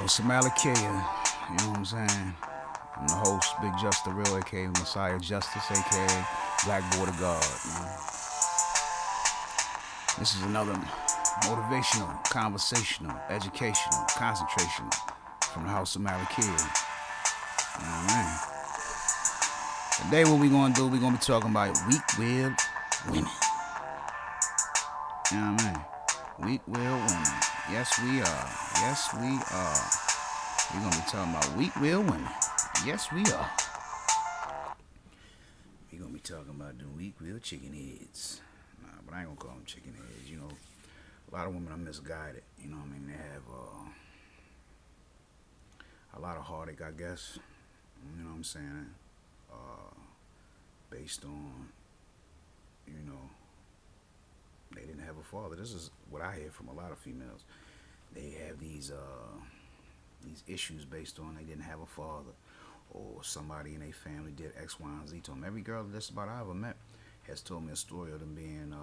It's Malakia, you know what I'm saying? I'm the host, Big Just the Real, aka Messiah Justice, aka Black Border Guard, man. This is another motivational, conversational, educational, concentrational from the House of Malakia. You know what I mean? Today what we gonna do, we gonna be talking about weak-willed women. You know what I mean? Weak-willed women. Yes, we are. Yes, we are. We're gonna be talking about weak-willed women. Yes, we are. We're gonna be talking about the weak-willed chicken heads. Nah, but I ain't gonna call them chicken heads. You know, a lot of women are misguided. You know what I mean? They have a lot of heartache, I guess. You know what I'm saying? Based on, you know, they didn't have a father. This is what I hear from a lot of females. They have these issues based on they didn't have a father, or somebody in their family did X, Y, and Z to them. Every girl that's about I ever met has told me a story of them being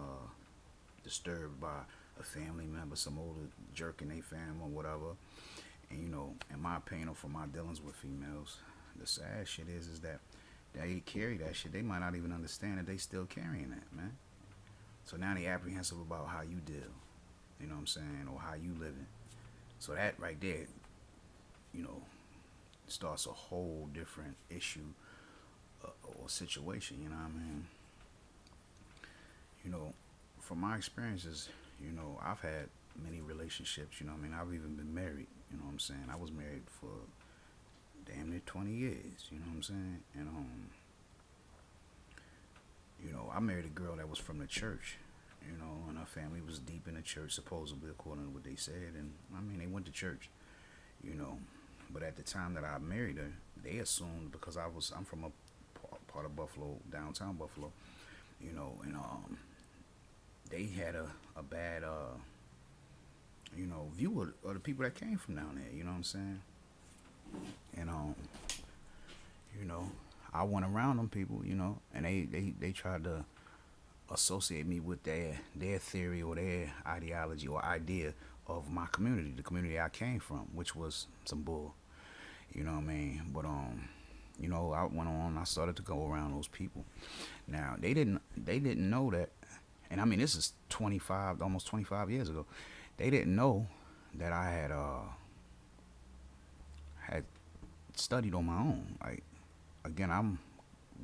disturbed by a family member, some older jerk in their family or whatever. And you know, in my opinion, or from my dealings with females, the sad shit is that they carry that shit. They might not even understand that they still carrying that, man. So now they apprehensive about how you deal, you know what I'm saying, or how you living. So that right there, you know, starts a whole different issue or situation. You know what I mean? You know, from my experiences, you know, I've had many relationships. You know what I mean? I've even been married. You know what I'm saying? I was married for damn near 20 years. You know what I'm saying? And you know, I married a girl that was from the church. You know, and her family was deep in the church, supposedly, according to what they said. And I mean, they went to church. You know, but at the time that I married her, they assumed because I'm from a part of Buffalo, downtown Buffalo, you know, and they had a bad you know, view of the people that came from down there. You know what I'm saying? And you know, I went around them people, you know, and they tried to associate me with their theory or their ideology or idea of my community, the community I came from, which was some bull. You know what I mean? But you know, I went on. I started to go around those people. Now they didn't know that, and I mean this is 25, almost 25 years ago. They didn't know that I had studied on my own. Like again, I'm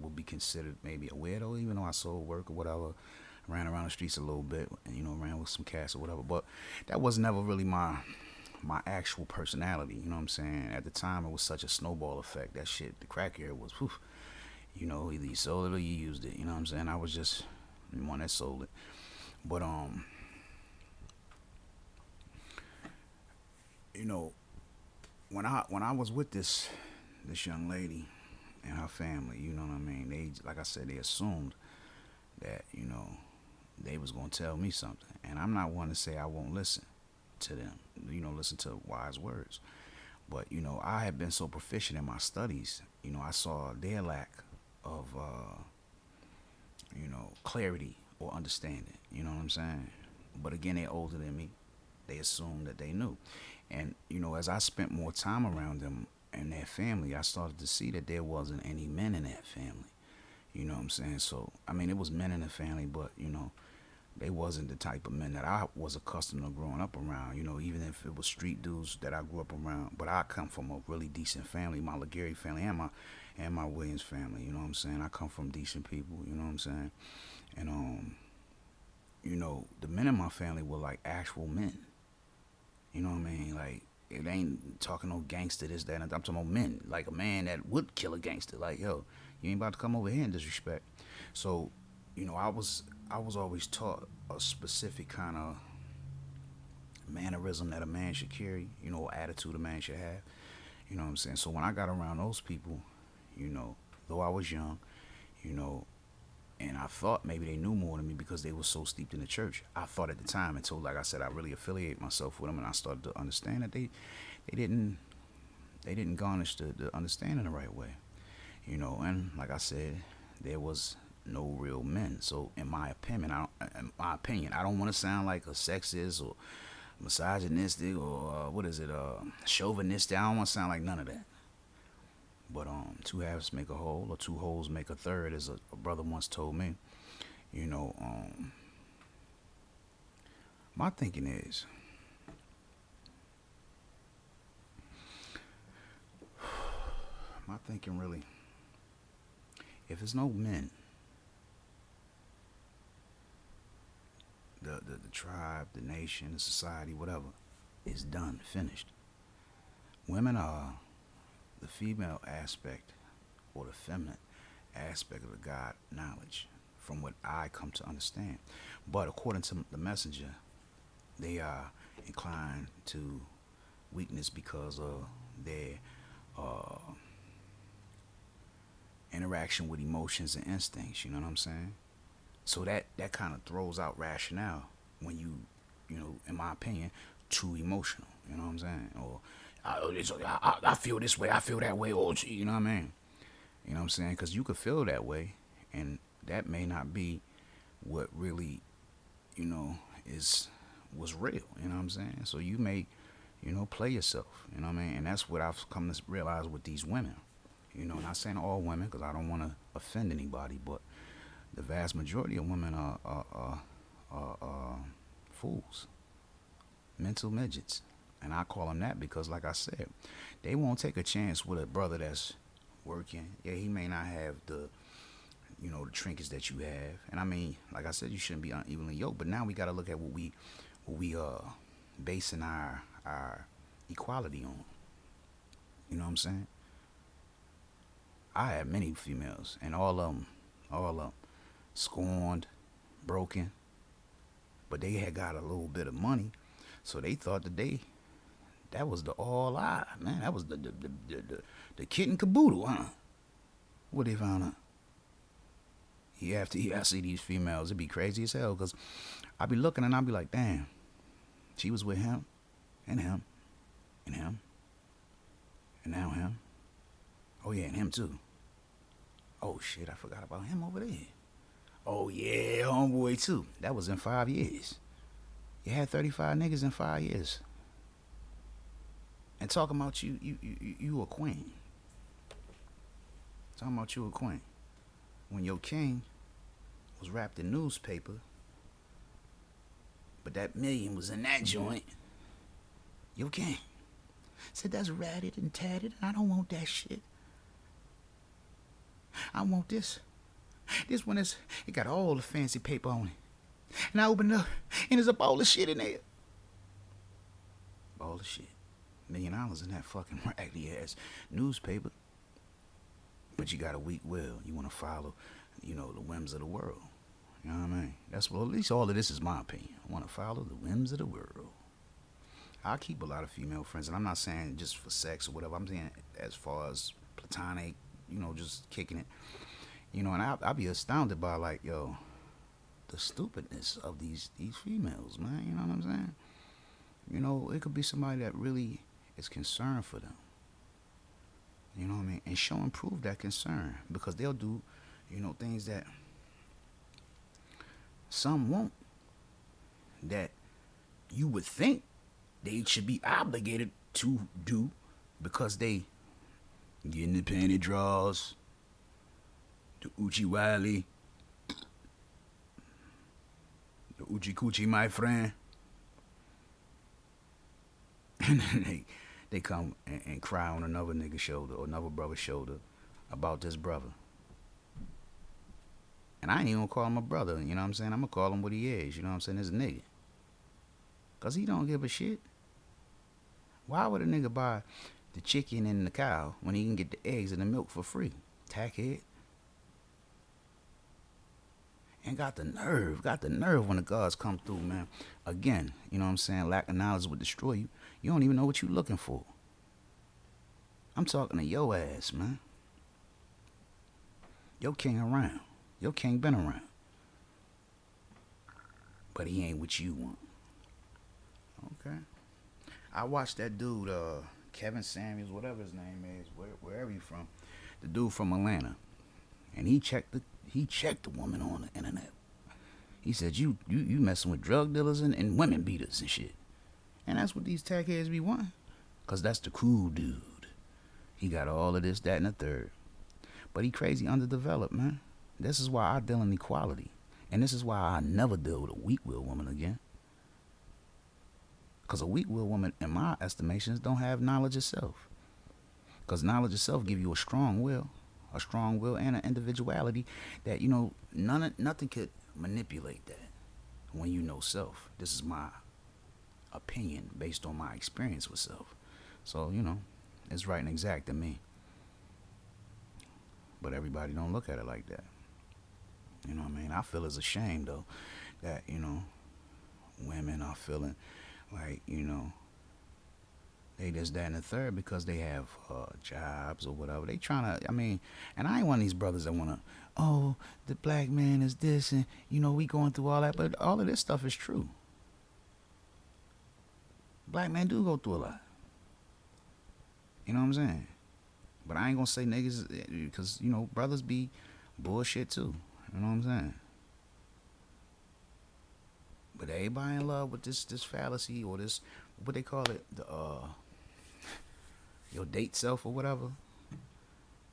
would be considered maybe a weirdo, even though I sold work or whatever. Ran around the streets a little bit, you know, ran with some cats or whatever. But that was never really my actual personality. You know what I'm saying? At the time, it was such a snowball effect. That shit, the crack era was, whew, you know, either you sold it or you used it. You know what I'm saying? I was just the one that sold it. But you know, when I was with this young lady and her family, you know what I mean? They, like I said, they assumed that you know they was gonna tell me something, and I'm not one to say I won't listen to them. You know, listen to wise words. But you know, I had been so proficient in my studies. You know, I saw their lack of you know, clarity or understanding. You know what I'm saying? But again, they're older than me. They assumed that they knew. And you know, as I spent more time around them and their family, I started to see that there wasn't any men in that family. You know what I'm saying? So I mean, it was men in the family, but you know, they wasn't the type of men that I was accustomed to growing up around. You know, even if it was street dudes that I grew up around, but I come from a really decent family, my Legary family and my Williams family. You know what I'm saying? I come from decent people. You know what I'm saying? And you know, the men in my family were like actual men. You know what I mean? Like it ain't talking no gangster this that. And I'm talking about men, like a man that would kill a gangster. Like yo, you ain't about to come over here and disrespect. So, you know, I was always taught a specific kind of mannerism that a man should carry. You know, attitude a man should have. You know what I'm saying? So when I got around those people, you know, though I was young, you know, and I thought maybe they knew more than me because they were so steeped in the church. I thought at the time until, like I said, I really affiliate myself with them, and I started to understand that they didn't they didn't garnish the understanding the right way. You know, and like I said, there was no real men. So in my opinion, I don't want to sound like a sexist or misogynistic or what is it, chauvinistic. I don't want to sound like none of that. But two halves make a whole, or two wholes make a third, as a brother once told me. You know, my thinking is, my thinking really, if there's no men, the tribe, the nation, the society, whatever, is done, finished. Women are the female aspect or the feminine aspect of the God knowledge, from what I come to understand. But according to the messenger, they are inclined to weakness because of their uh, interaction with emotions and instincts. You know what I'm saying? So that kind of throws out rationale when you know, in my opinion, too emotional. You know what I'm saying? Or I feel this way, I feel that way, or you know what I mean? You know what I'm saying? Because you could feel that way, and that may not be what really, you know, is was real. You know what I'm saying? So you may, you know, play yourself. You know what I mean? And that's what I've come to realize with these women. You know, not saying all women because I don't want to offend anybody, but the vast majority of women are fools, mental midgets. And I call them that because, like I said, they won't take a chance with a brother that's working. Yeah, he may not have the, you know, the trinkets that you have. And I mean, like I said, you shouldn't be unevenly yoked. But now we got to look at what we basing our equality on. You know what I'm saying? I had many females, and all of them, scorned, broken, but they had got a little bit of money, so they thought that was the all I, man. That was the kit and caboodle, huh? What they found out? I see these females, it'd be crazy as hell, because I be looking and I be like, damn, she was with him, and him, and him, and now him. Oh yeah, and him too. Oh shit, I forgot about him over there. Oh yeah, homeboy too. That was in 5 years. You had 35 niggas in 5 years. And talking about you a queen. Talking about you a queen. When your king was wrapped in newspaper, but that million was in that joint, your king said that's ratted and tatted, and I don't want that shit. I want this. This one it got all the fancy paper on it. And I opened it up, and there's a bowl of shit in there. Bowl of shit. $1 million in that fucking raggedy ass newspaper. But you got a weak will. You want to follow, you know, the whims of the world. You know what I mean? That's well, at least all of this is my opinion. I want to follow the whims of the world. I keep a lot of female friends, and I'm not saying just for sex or whatever. I'm saying as far as platonic, you know, just kicking it. You know, and I'll be astounded by, like, yo, the stupidness of these females, man. You know what I'm saying? You know, it could be somebody that really is concerned for them. You know what I mean? And show and prove that concern, because they'll do, you know, things that some won't, that you would think they should be obligated to do because they getting the panty draws, the Uchi Wally, the Uchi Coochie, my friend. And then they come and cry on another nigga's shoulder or another brother's shoulder about this brother. And I ain't even gonna call him a brother, you know what I'm saying? I'm gonna call him what he is, you know what I'm saying? This nigga. Cause he don't give a shit. Why would a nigga buy the chicken and the cow when he can get the eggs and the milk for free? Tackhead. And got the nerve when the gods come through, man. Again, you know what I'm saying? Lack of knowledge would destroy you. You don't even know what you looking for. I'm talking to your ass, man. Your king around. Your king been around. But he ain't what you want. Okay. I watched that dude, Kevin Samuels, whatever his name is, wherever he from. The dude from Atlanta. And he checked the woman on the internet. He said, you messing with drug dealers and women beaters and shit. And that's what these tech heads be wanting. Because that's the cool dude. He got all of this, that, and the third. But he crazy underdeveloped, man. This is why I deal in equality. And this is why I never deal with a weak-willed woman again. Because a weak-willed woman, in my estimations, don't have knowledge of self. Because knowledge of self give you a strong will and an individuality that, nothing could manipulate that when you know self. This is my opinion based on my experience with self. So, it's right and exact to me. But everybody don't look at it like that. You know what I mean? I feel it's a shame, though, that, women are feeling like, they this, that, and the third because they have jobs or whatever. They trying to, and I ain't one of these brothers that want to, the black man is this, and, we going through all that. But all of this stuff is true. Black men do go through a lot. You know what I'm saying? But I ain't going to say niggas because, brothers be bullshit too. You know what I'm saying? But everybody in love with this fallacy or this, what they call it, the your date self or whatever.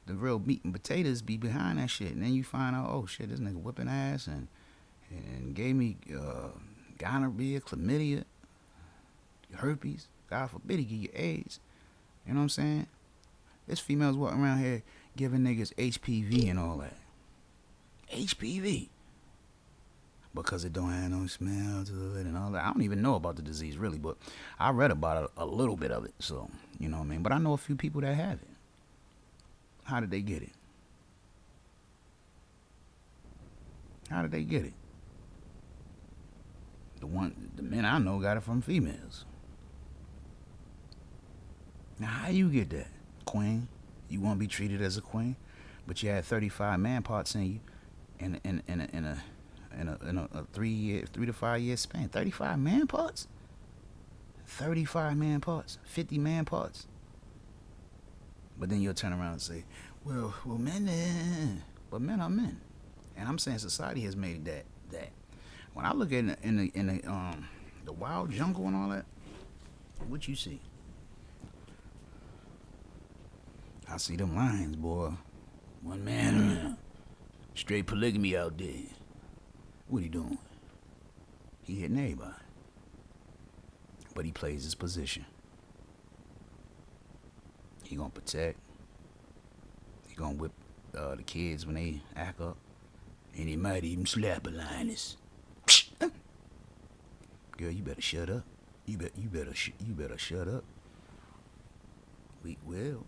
The real meat and potatoes be behind that shit. And then you find out, oh shit, this nigga whipping ass and gave me gonorrhea, chlamydia, herpes. God forbid he give you AIDS. You know what I'm saying? There's females walking around here giving niggas HPV and all that. HPV. Because it don't have no smell to it and all that. I don't even know about the disease really, but I read about it, a little bit of it. So, you know what I mean? But I know a few people that have it. How did they get it? How did they get it? The men I know got it from females. Now, how you get that? Queen? You want to be treated as a queen? But you had 35 man parts in you in a 3 to 5 year span. 35 man parts? 35 man parts. 50 man parts. But then you'll turn around and say, well, men, but men are men. And I'm saying society has made that. When I look at the wild jungle and all that, what you see? I see them lions, boy. One man, straight polygamy out there. What he doing? He hitting everybody. But he plays his position. He gonna protect. He gonna whip the kids when they act up. And he might even slap a lioness. Girl, you better shut up. You better shut up. We will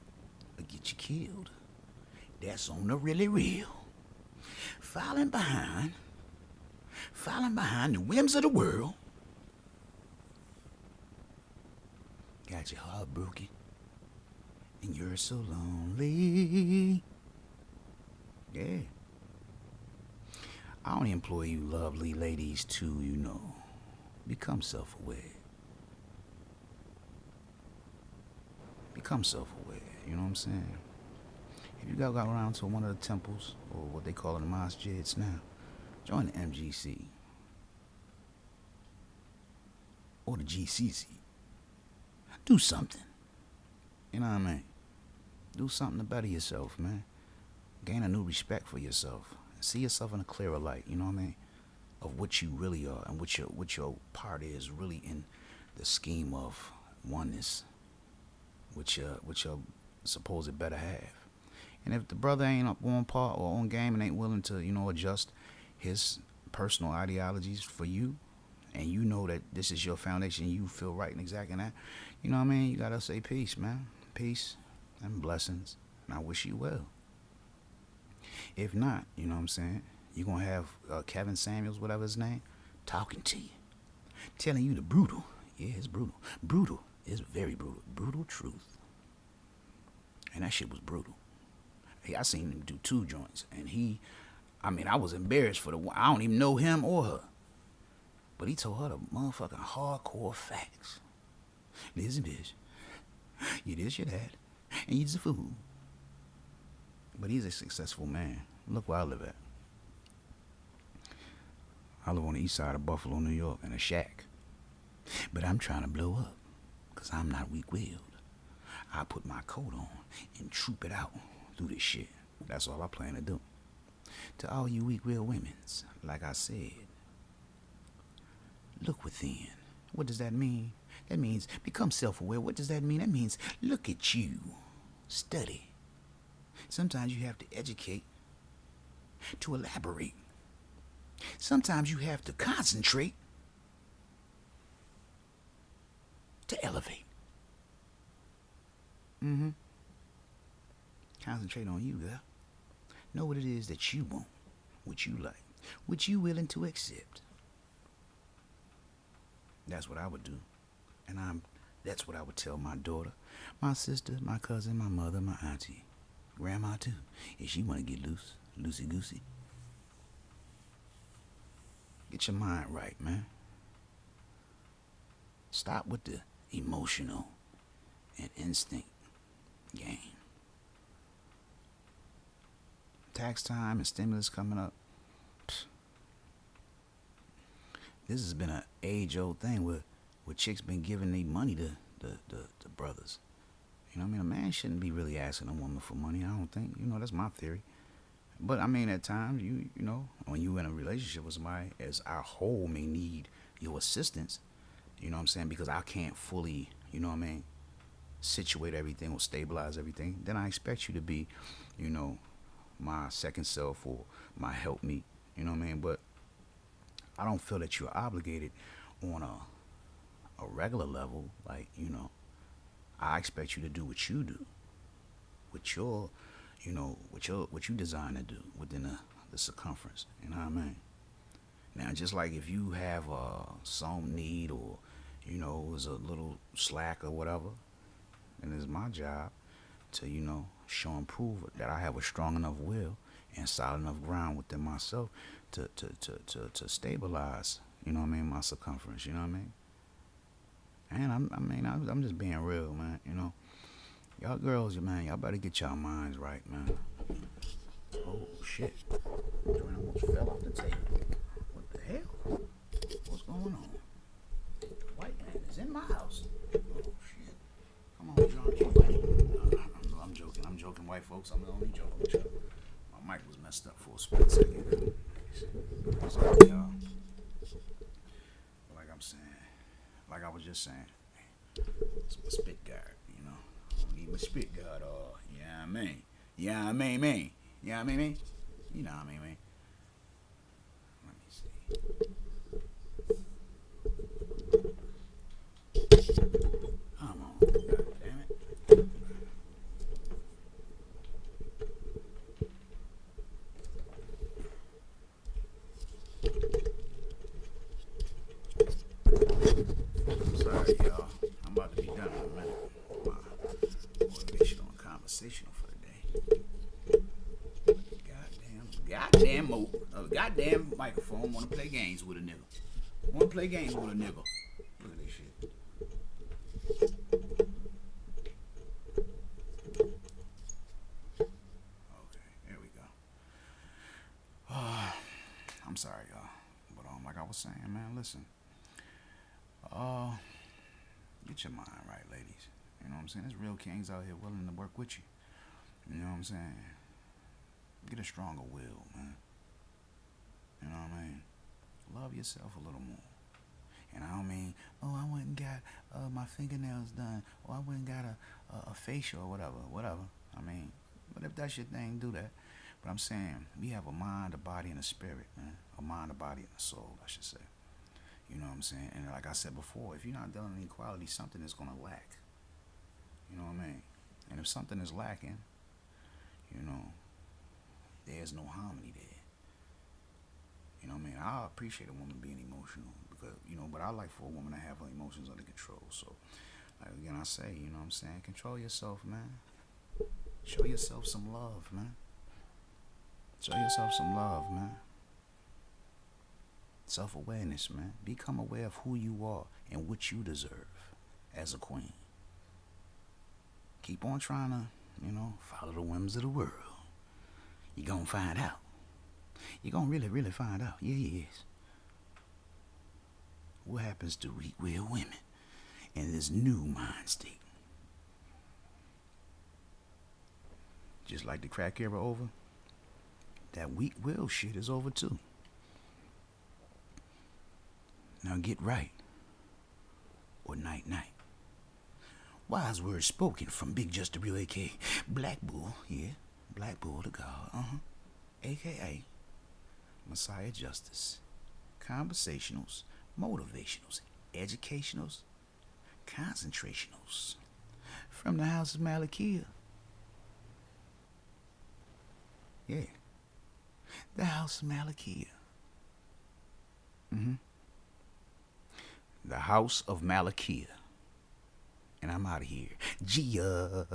get you killed. That's on the really real. Falling behind the whims of the world. Got your heart broken. And you're so lonely. Yeah. I only implore you lovely ladies to, become self-aware. Become self-aware, you know what I'm saying? If you got around to one of the temples, or what they call in the masjids now, join the MGC. Or the GCC. Do something. You know what I mean? Do something to better yourself, man. Gain a new respect for yourself. See yourself in a clearer light, you know what I mean? Of what you really are and what your part is really in the scheme of oneness. Which your supposed better half. And if the brother ain't up on part or on game and ain't willing to, adjust his personal ideologies for you, and you know that this is your foundation, you feel right and exact in that, you know what I mean? You gotta say peace, man. Peace and blessings. And I wish you well. If not, you know what I'm saying? You're gonna have Kevin Samuels, whatever his name, talking to you. Telling you the brutal. Yeah, it's brutal. Brutal. It's very brutal. Brutal truth. And that shit was brutal. Hey, I seen him do 2 joints. And I was embarrassed for the one. I don't even know him or her. But he told her the motherfucking hardcore facts. Listen, bitch. You this, you that. And you just a fool. But he's a successful man. Look where I live at. I live on the east side of Buffalo, New York, in a shack. But I'm trying to blow up, 'cause I'm not weak-willed. I put my coat on and troop it out through this shit. That's all I plan to do. To all you weak-willed women's, like I said, look within. What does that mean? That means become self-aware. What does that mean? That means look at you. Study. Sometimes you have to educate to elaborate. Sometimes you have to concentrate to elevate. Concentrate on you, girl. Know what it is that you want, what you like, what you willing to accept. That's what I would do. And that's what I would tell my daughter, my sister, my cousin, my mother, my auntie, grandma too, if she want to get loose, loosey-goosey. Get your mind right, man. Stop with the emotional and instinct game. Tax time and stimulus coming up. This has been an age-old thing where chicks been giving their money to the brothers. You know what I mean? A man shouldn't be really asking a woman for money, I don't think. You know, that's my theory. But, I mean, at times, you know, when you in a relationship with somebody, as our whole may need your assistance, you know what I'm saying? Because I can't fully, you know what I mean, situate everything or stabilize everything. Then I expect you to be, you know, my second self or my helpmeet. You know what I mean? But I don't feel that you're obligated on a regular level. Like, you know, I expect you to do what you do with your, you know, what you design to do within the circumference. You know what I mean? Now, just like if you have some need or, you know, is a little slack or whatever, then it's my job to, you know, show and prove that I have a strong enough will and solid enough ground within myself to stabilize, you know what I mean, my circumference, you know what I mean? And I'm just being real, man, you know. Y'all girls, man, y'all better get y'all minds right, man. Oh, shit. Joint almost fell off the table. What the hell? What's going on? The white man is in my house. Oh, shit. Come on, John. I'm joking, white folks. I'm the only joking with y'all. My mic was messed up for a split second. Sorry, y'all. Like I'm saying, like I was just saying, it's my spit guard, you know. I need my spit guard, yeah, I mean. Yeah, I mean, man. Yeah, I mean, man. You know what I mean, man. Let me see. Come on, God damn it. I'm sorry, y'all. I'm about to be done in a minute. My motivational and conversational for the day. Goddamn microphone wanna play games with a nigga. Wanna play games with a nigga. Look at this shit. Okay, there we go. I'm sorry, y'all. But like I was saying, man, listen. Get your mind right, ladies. You know what I'm saying? There's real kings out here willing to work with you. You know what I'm saying? Get a stronger will, man. You know what I mean? Love yourself a little more. And I don't mean, oh, I went and got my fingernails done, or I went and got a facial or whatever. I mean, but if that's your thing, do that. But I'm saying, we have a mind, a body, and a spirit, man. A mind, a body, and a soul, I should say. You know what I'm saying? And like I said before, if you're not dealing in equality, something is going to lack. You know what I mean? And if something is lacking, you know, there's no harmony there. You know what I mean? I appreciate a woman being emotional because, you know, but I like for a woman to have her emotions under control. So, like again, I say, you know what I'm saying? Control yourself, man. Show yourself some love, man. Show yourself some love, man. Self-awareness, man. Become aware of who you are and what you deserve as a queen. Keep on trying to, you know, follow the whims of the world. You're going to find out. You're going to really, really find out. Yeah, yes. What happens to weak willed women in this new mind state? Just like the crack era over, that weak will shit is over too. Now get right, or night night. Wise words spoken from Big Just W, aka Black Bull, yeah, Black Bull the God, aka Messiah Justice. Conversationals, motivationals, educationals, concentrationals. From the House of Malakia. Yeah, the House of Malakia. The House of Malakia. And I'm out of here. Gia.